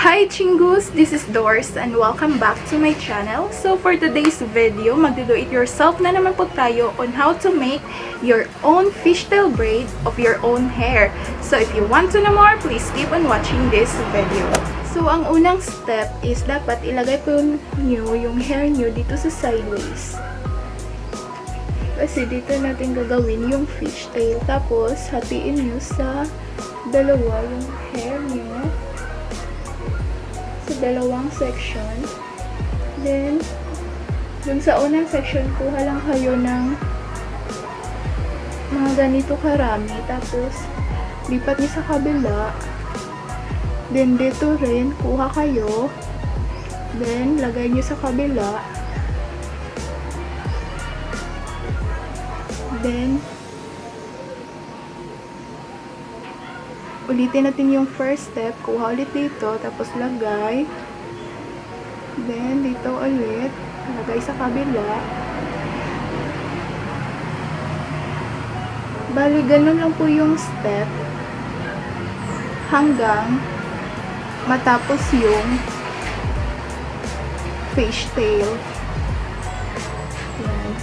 Hi Chingus! This is Doris and welcome back to my channel. So for today's video, magdo-do-it-yourself na naman po tayo on how to make your own fishtail braid of your own hair. So if you want to know more, please keep on watching this video. So ang unang step is dapat ilagay po nyo yung hair nyo dito sa sideways. Kasi dito natin gagawin yung fishtail. Tapos hatiin nyo sa dalawa yung hair nyo. Dalawang section. Then, dun sa unang section, kuha lang kayo ng mga ganito karami. Tapos, lipat niyo sa kabila. Then, dito rin, kuha kayo. Then, lagay niyo sa kabila. Then, ulitin natin yung first step. Kuha ulit dito, tapos lagay. Then, dito ulit. Lagay sa kabila. Bali, ganun lang po yung step. Hanggang matapos yung fishtail. Yan.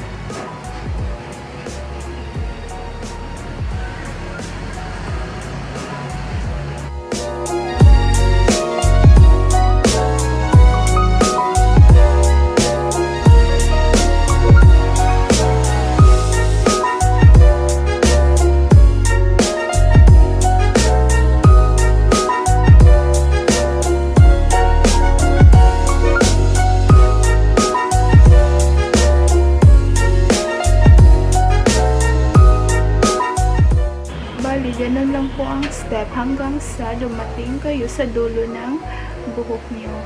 Ganun lang po ang step hanggang sa dumating kayo sa dulo ng buhok nyo.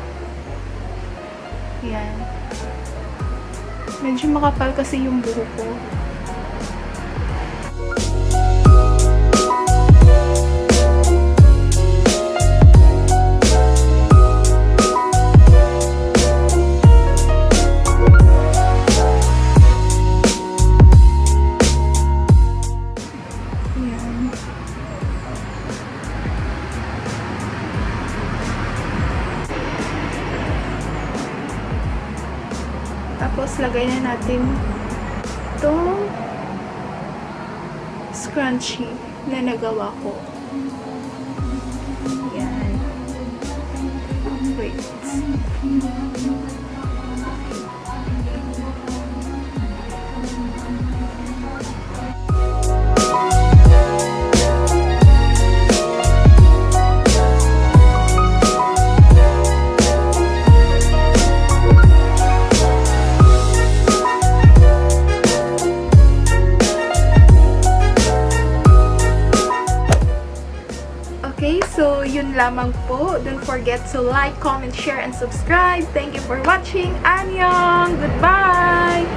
Yan. Medyo makapal kasi yung buhok ko. Tapos, lagay na natin itong scrunchie na nagawa ko. Yan. Wait. Okay, so yun lamang po. Don't forget to like, comment, share, and subscribe. Thank you for watching. Annyeong! Goodbye!